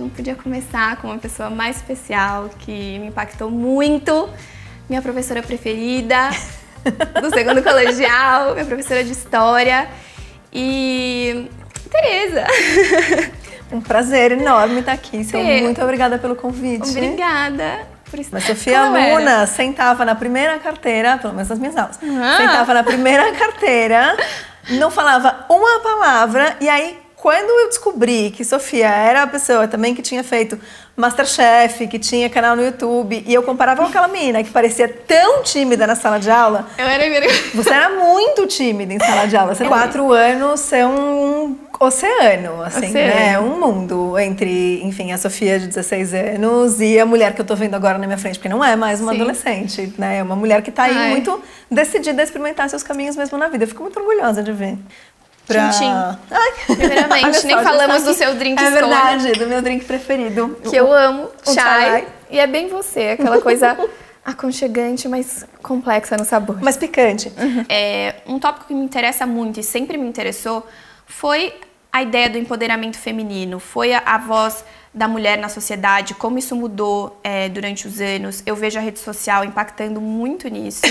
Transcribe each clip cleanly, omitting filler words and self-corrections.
não podia começar com uma pessoa mais especial que me impactou muito, minha professora preferida do segundo colegial, minha professora de história e Tereza. Um prazer enorme estar aqui, muito obrigada pelo convite. Obrigada. Por isso. Mas Sofia, aluna, sentava na primeira carteira, pelo menos nas minhas aulas, sentava na primeira carteira, não falava uma palavra, e aí quando eu descobri que Sofia era a pessoa também que tinha feito Masterchef, que tinha canal no YouTube, e eu comparava com aquela menina que parecia tão tímida na sala de aula. Eu era Você era muito tímida em sala de aula. Você 4 anos, você é um oceano, assim, né? Um mundo entre, enfim, a Sofia de 16 anos e a mulher que eu tô vendo agora na minha frente, porque não é mais uma adolescente, né? É uma mulher que tá aí muito decidida a experimentar seus caminhos mesmo na vida. Eu fico muito orgulhosa de ver. Primeiramente, só, nem falamos do seu drink escolha. É verdade, do meu drink preferido. Que eu amo, chai. E é bem você, aquela coisa aconchegante, mas complexa no sabor. Mas picante. Um tópico que me interessa muito e sempre me interessou foi a ideia do empoderamento feminino, foi a voz da mulher na sociedade, como isso mudou durante os anos. Eu vejo a rede social impactando muito nisso.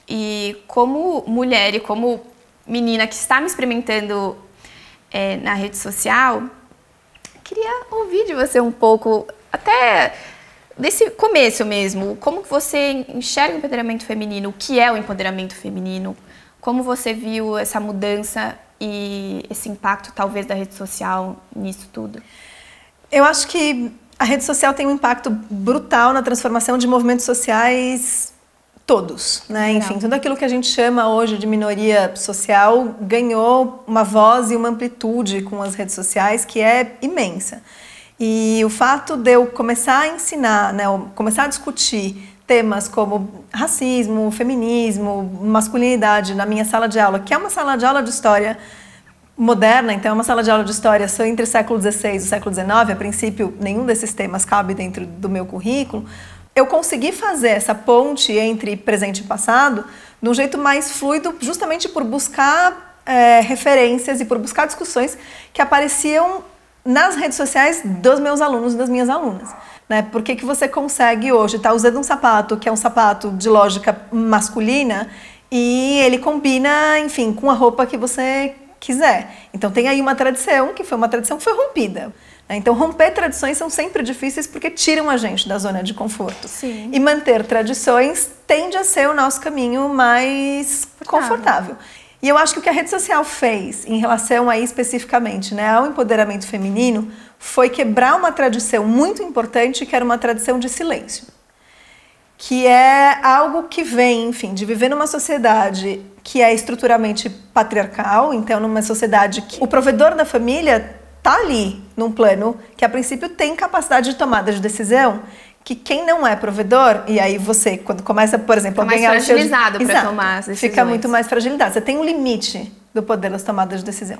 E como mulher e como menina que está me experimentando na rede social, queria ouvir de você um pouco, até desse começo mesmo, como que você enxerga o empoderamento feminino, o que é o empoderamento feminino, como você viu essa mudança e esse impacto talvez da rede social nisso tudo? Eu acho que a rede social tem um impacto brutal na transformação de movimentos sociais todos, né? Enfim, tudo aquilo que a gente chama hoje de minoria social ganhou uma voz e uma amplitude com as redes sociais que é imensa. E o fato de eu começar a ensinar, né, começar a discutir temas como racismo, feminismo, masculinidade na minha sala de aula, que é uma sala de aula de história moderna, então é uma sala de aula de história entre o século XVI e o século XIX, a princípio nenhum desses temas cabe dentro do meu currículo. Eu consegui fazer essa ponte entre presente e passado de um jeito mais fluido, justamente por buscar referências e por buscar discussões que apareciam nas redes sociais dos meus alunos e das minhas alunas. Né? Por que você consegue hoje estar usando um sapato que é um sapato de lógica masculina e ele combina, enfim, com a roupa que você quiser. Então tem aí uma tradição que foi rompida. Então, romper tradições são sempre difíceis porque tiram a gente da zona de conforto. Sim. E manter tradições tende a ser o nosso caminho mais confortável. E eu acho que o que a rede social fez em relação aí especificamente, né, ao empoderamento feminino foi quebrar uma tradição muito importante que era uma tradição de silêncio. Que é algo que vem, enfim, de viver numa sociedade que é estruturalmente patriarcal, então numa sociedade que o provedor da família tá ali num plano que a princípio tem capacidade de tomada de decisão, que quem não é provedor, e aí você, quando começa, por exemplo, a ganhar mais fragilizado para tomar as decisões. Fica muito mais fragilizado. Você tem um limite do poder das tomadas de decisão.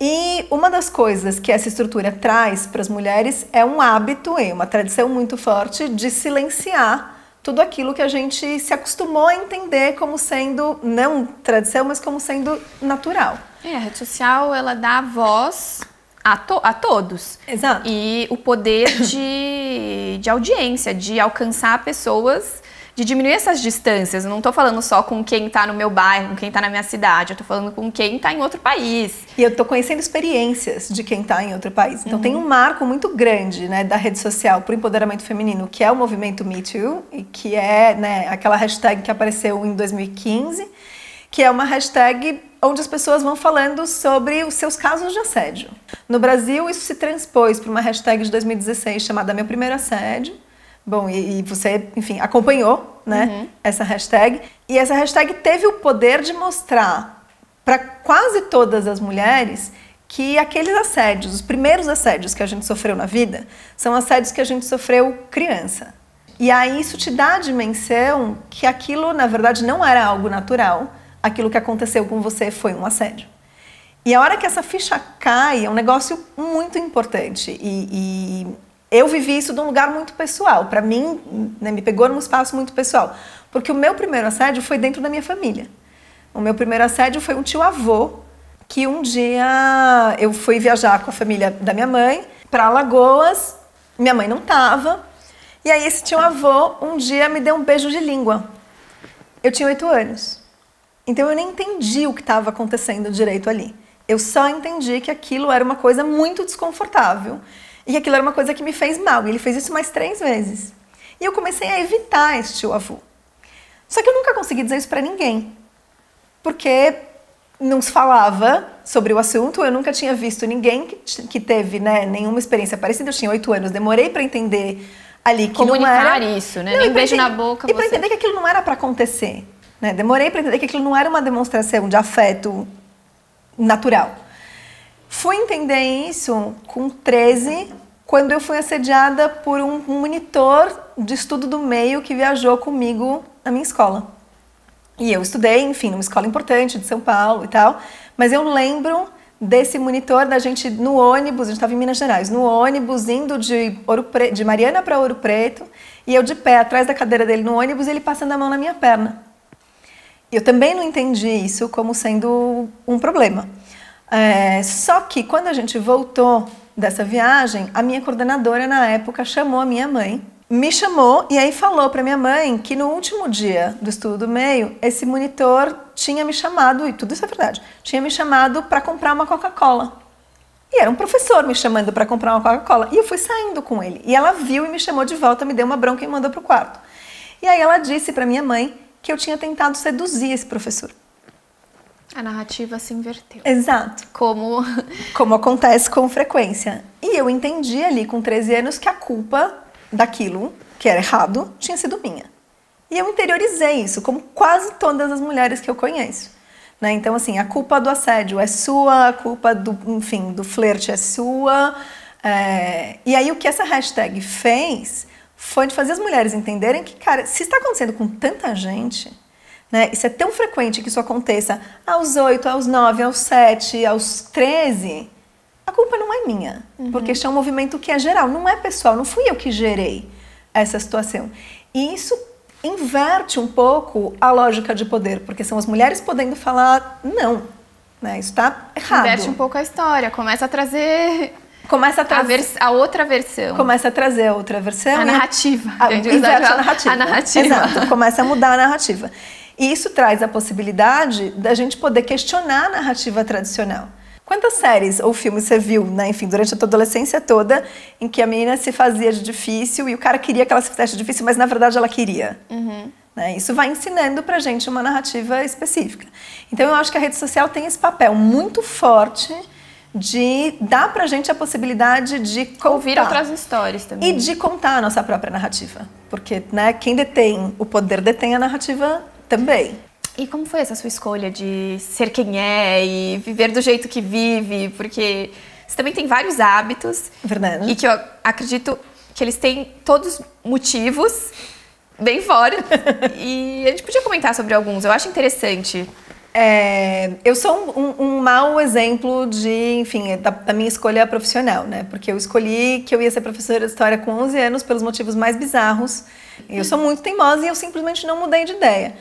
E uma das coisas que essa estrutura traz para as mulheres é um hábito e uma tradição muito forte de silenciar tudo aquilo que a gente se acostumou a entender como sendo, não tradição, mas como sendo natural. A rede social, ela dá voz a todos. Exato. E o poder de audiência, de alcançar pessoas, de diminuir essas distâncias. Eu não estou falando só com quem está no meu bairro, com quem está na minha cidade. Eu estou falando com quem está em outro país. E eu estou conhecendo experiências de quem está em outro país. Então tem um marco muito grande, né, da rede social para o empoderamento feminino, que é o movimento Me Too, e que é, né, aquela hashtag que apareceu em 2015, que é uma hashtag onde as pessoas vão falando sobre os seus casos de assédio. No Brasil, isso se transpôs para uma hashtag de 2016 chamada Meu Primeiro Assédio. Bom, e você, enfim, acompanhou, né, essa hashtag. E essa hashtag teve o poder de mostrar para quase todas as mulheres que aqueles assédios, os primeiros assédios que a gente sofreu na vida, são assédios que a gente sofreu criança. E aí isso te dá a dimensão que aquilo, na verdade, não era algo natural. Aquilo que aconteceu com você foi um assédio. E a hora que essa ficha cai é um negócio muito importante. E eu vivi isso de um lugar muito pessoal. Para mim, né, me pegou num espaço muito pessoal. Porque o meu primeiro assédio foi dentro da minha família. O meu primeiro assédio foi um tio-avô que um dia eu fui viajar com a família da minha mãe para Alagoas, minha mãe não estava, e aí esse tio avô um dia me deu um beijo de língua. Eu tinha 8 anos, então eu nem entendi o que estava acontecendo direito ali. Eu só entendi que aquilo era uma coisa muito desconfortável e que aquilo era uma coisa que me fez mal. E ele fez isso mais 3 vezes. E eu comecei a evitar esse tio avô. Só que eu nunca consegui dizer isso para ninguém, porque não se falava sobre o assunto. Eu nunca tinha visto ninguém que teve, né, nenhuma experiência parecida. Eu tinha 8 anos, demorei para entender ali que comunicar não era... isso, né? Nem beijo na boca. E para entender que aquilo não era para acontecer, né? Demorei para entender que aquilo não era uma demonstração de afeto natural. Fui entender isso com 13, quando eu fui assediada por um monitor de estudo do meio que viajou comigo na minha escola. E eu estudei, enfim, numa escola importante de São Paulo e tal, mas eu lembro desse monitor, da gente no ônibus, a gente estava em Minas Gerais, no ônibus indo de Mariana para Ouro Preto, e eu de pé atrás da cadeira dele no ônibus e ele passando a mão na minha perna. Eu também não entendi isso como sendo um problema. Só que quando a gente voltou dessa viagem, a minha coordenadora na época chamou a minha mãe, me chamou e aí falou para minha mãe que no último dia do estudo do meio, esse monitor tinha me chamado, e tudo isso é verdade, tinha me chamado para comprar uma Coca-Cola. E era um professor me chamando para comprar uma Coca-Cola. E eu fui saindo com ele. E ela viu e me chamou de volta, me deu uma bronca e me mandou para o quarto. E aí ela disse para minha mãe que eu tinha tentado seduzir esse professor. A narrativa se inverteu. Exato. Como acontece com frequência. E eu entendi ali com 13 anos que a culpa daquilo, que era errado, tinha sido minha. E eu interiorizei isso, como quase todas as mulheres que eu conheço. Né? Então, assim, a culpa do assédio é sua, a culpa do flerte é sua. E aí o que essa hashtag fez foi de fazer as mulheres entenderem que, cara, se está acontecendo com tanta gente, né, isso é tão frequente que isso aconteça aos 8, aos 9, aos 7, aos 13, a culpa não é minha. Porque este é um movimento que é geral, não é pessoal, não fui eu que gerei essa situação. E isso inverte um pouco a lógica de poder, porque são as mulheres podendo falar, não, né, isso está errado. Inverte um pouco a história, começa a trazer a outra versão. Começa a trazer a outra versão. A narrativa. Inverte a narrativa. A narrativa. Exato, começa a mudar a narrativa. E isso traz a possibilidade da gente poder questionar a narrativa tradicional. Quantas séries ou filmes você viu, né, enfim, durante a tua adolescência toda, em que a menina se fazia de difícil e o cara queria que ela se fizesse de difícil, mas na verdade ela queria? Né? Isso vai ensinando pra gente uma narrativa específica. Então eu acho que a rede social tem esse papel muito forte de dar pra gente a possibilidade de contar. Ouvir outras histórias também. E de contar a nossa própria narrativa. Porque, né, quem detém o poder detém a narrativa também. E como foi essa sua escolha de ser quem é e viver do jeito que vive? Porque você também tem vários hábitos. Verdade. E que eu acredito que eles têm todos motivos bem fortes. E a gente podia comentar sobre alguns. Eu acho interessante. Eu sou um mau exemplo da minha escolha profissional, né? Porque eu escolhi que eu ia ser professora de história com 11 anos pelos motivos mais bizarros. Eu sou muito teimosa e eu simplesmente não mudei de ideia.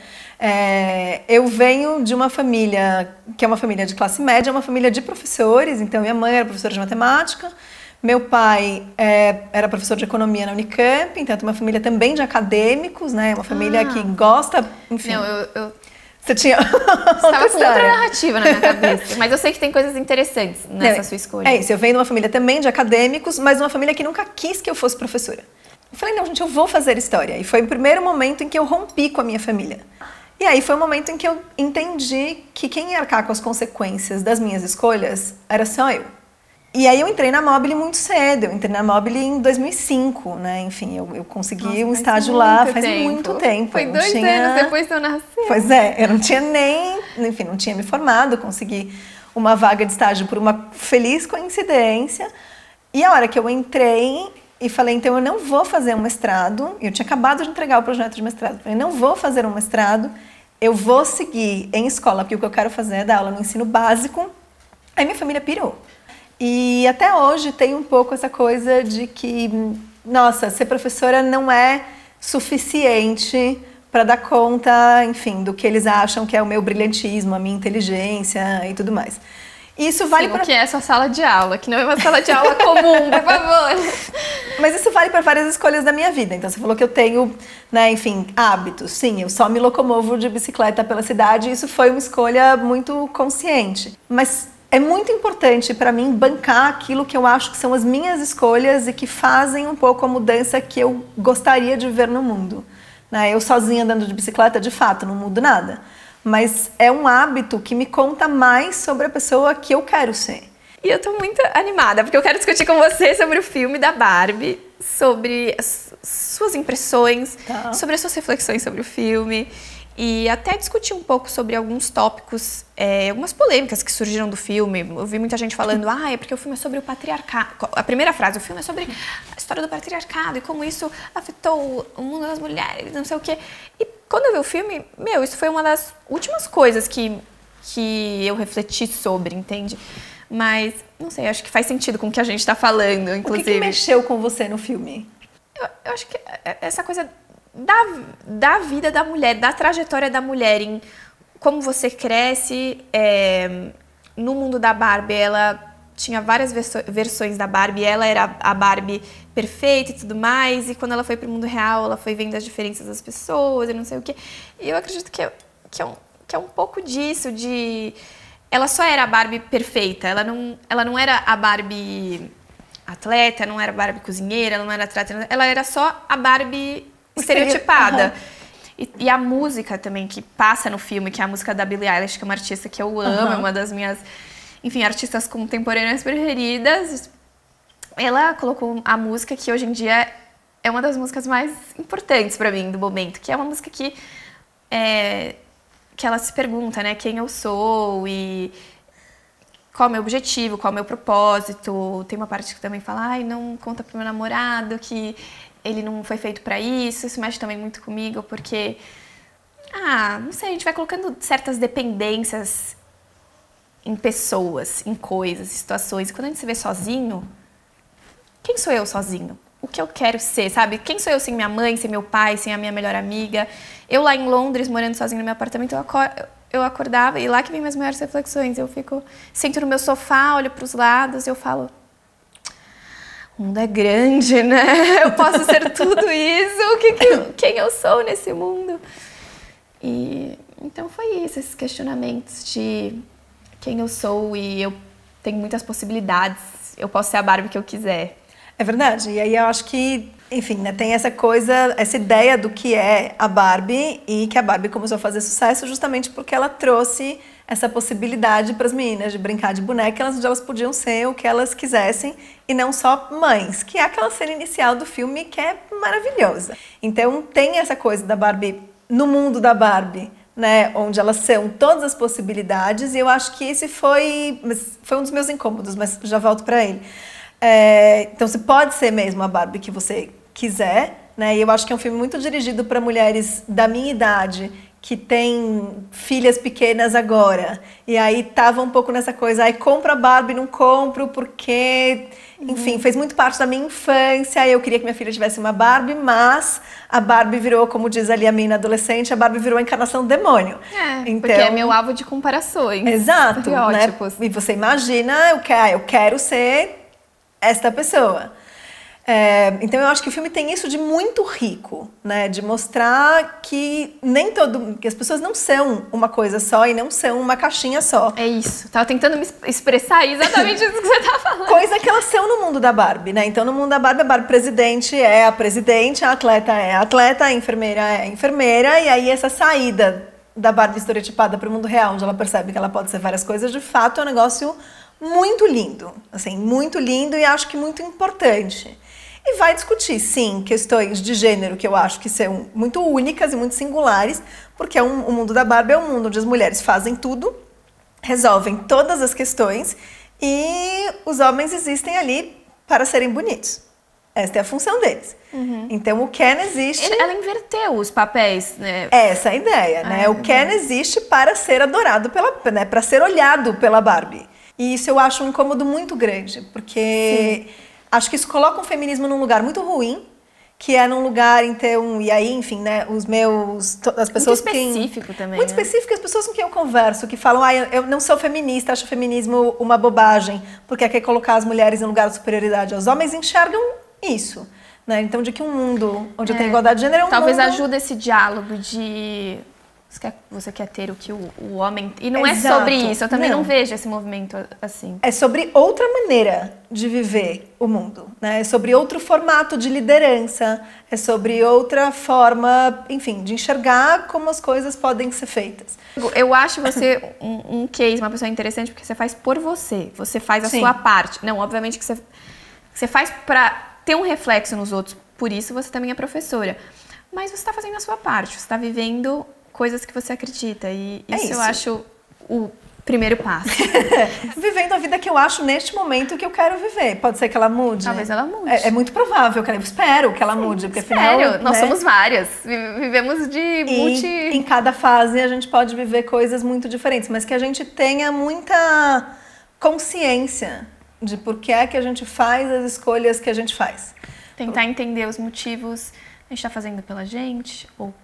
Eu venho de uma família que é uma família de classe média, uma família de professores. Então, minha mãe era professora de matemática, meu pai era professor de economia na Unicamp, então é uma família também de acadêmicos, né? Uma família que gosta, enfim... Não, Você tinha estava com outra narrativa na minha cabeça, mas eu sei que tem coisas interessantes nessa sua escolha. É isso, eu venho de uma família também de acadêmicos, mas uma família que nunca quis que eu fosse professora. Eu falei, não, gente, eu vou fazer história. E foi o primeiro momento em que eu rompi com a minha família. E aí foi o momento em que eu entendi que quem ia arcar com as consequências das minhas escolhas era só eu. E aí eu entrei na Mobile muito cedo, eu entrei na Mobile em 2005, né? Enfim, eu consegui um estágio lá faz muito tempo. Foi 2 anos depois de eu nascer. Pois é, eu não tinha não tinha me formado, consegui uma vaga de estágio por uma feliz coincidência. E a hora que eu entrei e falei, então eu não vou fazer um mestrado, eu tinha acabado de entregar o projeto de mestrado, eu não vou fazer um mestrado, eu vou seguir em escola, porque o que eu quero fazer é dar aula no ensino básico. Aí minha família pirou. E até hoje tem um pouco essa coisa de que, nossa, ser professora não é suficiente para dar conta, enfim, do que eles acham que é o meu brilhantismo, a minha inteligência e tudo mais. Isso vale para... o que é essa sala de aula, que não é uma sala de aula comum, por favor. Mas isso vale para várias escolhas da minha vida. Então, você falou que eu tenho, né, enfim, hábitos. Sim, eu só me locomovo de bicicleta pela cidade e isso foi uma escolha muito consciente. Mas é muito importante para mim bancar aquilo que eu acho que são as minhas escolhas e que fazem um pouco a mudança que eu gostaria de ver no mundo. Né? Eu sozinha andando de bicicleta, de fato, não mudo nada. Mas é um hábito que me conta mais sobre a pessoa que eu quero ser. E eu tô muito animada, porque eu quero discutir com você sobre o filme da Barbie, sobre as suas impressões, sobre as suas reflexões sobre o filme, e até discutir um pouco sobre alguns tópicos, algumas polêmicas que surgiram do filme. Eu vi muita gente falando, é porque o filme é sobre o patriarcado. A primeira frase, o filme é sobre a história do patriarcado e como isso afetou o mundo das mulheres, não sei o quê. E quando eu vi o filme, isso foi uma das últimas coisas que eu refleti sobre, entende? Mas, não sei, acho que faz sentido com o que a gente está falando, inclusive. O que mexeu com você no filme? Eu acho que essa coisa da vida da mulher, da trajetória da mulher, em como você cresce. No mundo da Barbie, ela tinha várias versões da Barbie, ela era a Barbie perfeita e tudo mais, e quando ela foi pro mundo real, ela foi vendo as diferenças das pessoas e não sei o quê. E eu acredito que é um pouco disso, de... Ela só era a Barbie perfeita, ela não era a Barbie atleta, não era a Barbie cozinheira, ela não era atleta, ela era só a Barbie estereotipada. E a música também que passa no filme, que é a música da Billie Eilish, que é uma artista que eu amo, é uma das minhas, enfim, artistas contemporâneas preferidas. Ela colocou a música que hoje em dia é uma das músicas mais importantes pra mim do momento, que é uma música que ela se pergunta, né, quem eu sou e qual é o meu objetivo, qual é o meu propósito. Tem uma parte que também fala, não conta pro meu namorado que ele não foi feito pra isso. Isso mexe também muito comigo, porque, não sei, a gente vai colocando certas dependências em pessoas, em coisas, em situações. E quando a gente se vê sozinho, quem sou eu sozinho? O que eu quero ser, sabe? Quem sou eu sem minha mãe, sem meu pai, sem a minha melhor amiga? Eu lá em Londres, morando sozinha no meu apartamento, eu acordava e lá que vem minhas maiores reflexões. Eu sento no meu sofá, olho pros lados e eu falo, o mundo é grande, né? Eu posso ser tudo isso. Quem eu sou nesse mundo? E então foi isso, esses questionamentos de quem eu sou, e eu tenho muitas possibilidades. Eu posso ser a Barbie que eu quiser. É verdade. E aí eu acho que, enfim, né, tem essa coisa, essa ideia do que é a Barbie, e que a Barbie começou a fazer sucesso justamente porque ela trouxe essa possibilidade para as meninas de brincar de boneca, onde elas podiam ser o que elas quisessem e não só mães, que é aquela cena inicial do filme que é maravilhosa. Então tem essa coisa da Barbie no mundo da Barbie, né, onde elas são todas as possibilidades, e eu acho que esse foi um dos meus incômodos, mas já volto para ele. Então você pode ser mesmo a Barbie que você quiser, né? E eu acho que é um filme muito dirigido para mulheres da minha idade que têm filhas pequenas agora, e aí tava um pouco nessa coisa, compro a Barbie, não compro porque, enfim, fez muito parte da minha infância. Eu queria que minha filha tivesse uma Barbie, mas a Barbie virou, como diz ali a minha adolescente, a Barbie virou a encarnação do demônio. Então, porque é meu alvo de comparações. Exato, né? E você imagina, eu quero ser esta pessoa. Então eu acho que o filme tem isso de muito rico, né? De mostrar que que as pessoas não são uma coisa só e não são uma caixinha só. É isso. Tava tentando me expressar exatamente isso que você tá falando. Coisa que elas são no mundo da Barbie, né? Então no mundo da Barbie, a Barbie presidente é a presidente, a atleta é a atleta, a enfermeira é a enfermeira, e aí essa saída da Barbie estereotipada para o mundo real, onde ela percebe que ela pode ser várias coisas, de fato é um negócio muito lindo, assim, muito lindo, e acho que muito importante. E vai discutir, sim, questões de gênero que eu acho que são muito únicas e muito singulares, porque o mundo da Barbie é um mundo onde as mulheres fazem tudo, resolvem todas as questões, e os homens existem ali para serem bonitos. Esta é a função deles. Então o Ken existe... Ela inverteu os papéis, né? Essa é a ideia, né? O Ken existe para ser adorado né? Para ser olhado pela Barbie. E isso eu acho um incômodo muito grande, porque acho que isso coloca o feminismo num lugar muito ruim, que é num lugar, então, e aí, enfim, né, as pessoas muito específico também, muito né? específico, as pessoas com quem eu converso, que falam, eu não sou feminista, acho o feminismo uma bobagem, porque quer colocar as mulheres em lugar de superioridade aos homens, enxergam isso, né? Então, de que um mundo onde tem igualdade de gênero é um talvez mundo... ajude esse diálogo de... Você quer ter o que o homem... E não Exato. é sobre isso, eu também não vejo esse movimento assim. É sobre outra maneira de viver o mundo, né? É sobre outro formato de liderança, é sobre outra forma, enfim, de enxergar como as coisas podem ser feitas. Eu acho você um case, uma pessoa interessante, porque você faz por você. Você faz a sua parte. Não, obviamente que você faz pra ter um reflexo nos outros, por isso você também é professora. Mas você está fazendo a sua parte, você está vivendo coisas que você acredita. E isso eu acho o primeiro passo. Vivendo a vida que eu acho neste momento que eu quero viver. Pode ser que ela mude? Talvez ela mude. É muito provável, eu espero que ela mude. Porque Sério, nós né? somos várias. Vivemos de Em cada fase a gente pode viver coisas muito diferentes, mas que a gente tenha muita consciência de por que é que a gente faz as escolhas que a gente faz. Tentar entender os motivos. A gente está fazendo pela gente ou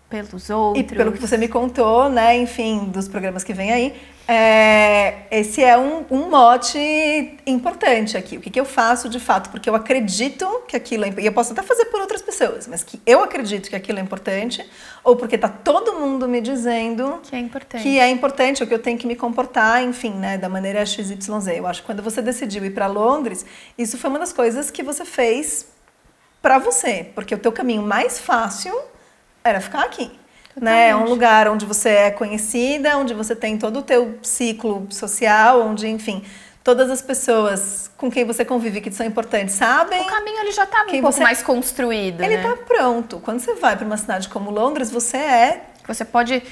pelos outros. E pelo que você me contou, né, enfim, dos programas que vem aí, esse é um mote importante aqui. O que eu faço de fato? Porque eu acredito que aquilo é importante. E eu posso até fazer por outras pessoas, mas que eu acredito que aquilo é importante, ou porque tá todo mundo me dizendo que é importante, ou que eu tenho que me comportar, enfim, né, da maneira XYZ. Eu acho que quando você decidiu ir para Londres, isso foi uma das coisas que você fez para você, porque o teu caminho mais fácil era ficar aqui, né? É um lugar onde você é conhecida, onde você tem todo o teu ciclo social, onde, enfim, todas as pessoas com quem você convive que são importantes sabem. O caminho ele já está um pouco mais construído, ele né? está pronto. Quando você vai para uma cidade como Londres, você pode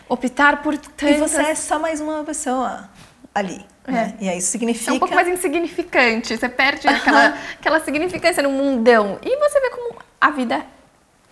optar por tantas... E você é só mais uma pessoa ali. Né? E aí isso significa... É um pouco mais insignificante. Você perde aquela significância no mundão. E você vê como a vida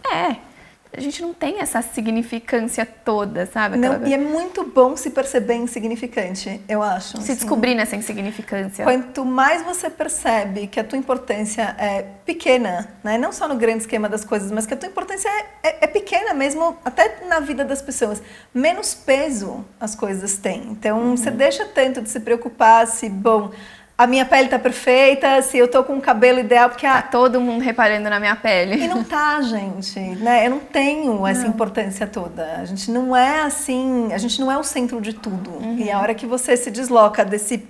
é. A gente não tem essa significância toda, sabe? Não, e é muito bom se perceber insignificante, eu acho. Se descobrir nessa insignificância. Quanto mais você percebe que a tua importância é pequena, né? Não só no grande esquema das coisas, mas que a tua importância é pequena mesmo, até na vida das pessoas, menos peso as coisas têm. Então, você deixa tanto de se preocupar se, bom... A minha pele tá perfeita, se eu tô com o cabelo ideal, porque... Tá todo mundo reparando na minha pele. E não tá, gente, né? Eu não tenho essa importância toda. A gente não é assim, a gente não é o centro de tudo. E a hora que você se desloca desse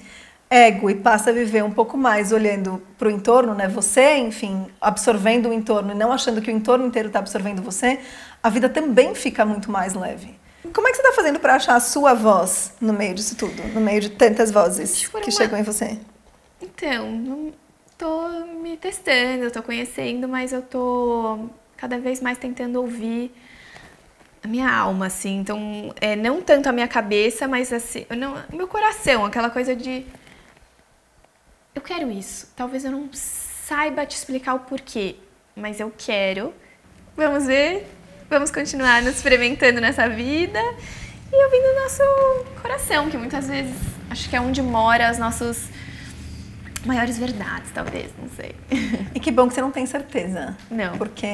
ego e passa a viver um pouco mais olhando pro entorno, né? Você, enfim, absorvendo o entorno e não achando que o entorno inteiro tá absorvendo você, a vida também fica muito mais leve. Como é que você tá fazendo para achar a sua voz no meio disso tudo? No meio de tantas vozes que chegam em você? Então, não tô me testando, eu tô conhecendo, mas eu tô cada vez mais tentando ouvir a minha alma, assim. Então, não tanto a minha cabeça, mas assim, meu coração, aquela coisa de... Eu quero isso. Talvez eu não saiba te explicar o porquê, mas eu quero. Vamos ver, vamos continuar nos experimentando nessa vida e ouvindo o nosso coração, que muitas vezes acho que é onde mora as nossas... maiores verdades, talvez, não sei. E que bom que você não tem certeza. Não. Porque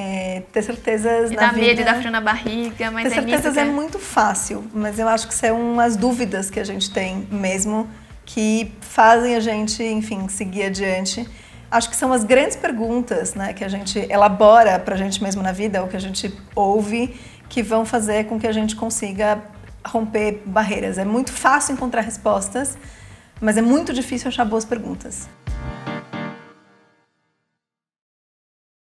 ter certezas e na vida... dá medo e dá frio na barriga, mas ter certezas é muito fácil, mas eu acho que são as dúvidas que a gente tem mesmo que fazem a gente, enfim, seguir adiante. Acho que são as grandes perguntas, né, que a gente elabora pra gente mesmo na vida, ou que a gente ouve, que vão fazer com que a gente consiga romper barreiras. É muito fácil encontrar respostas, mas é muito difícil achar boas perguntas.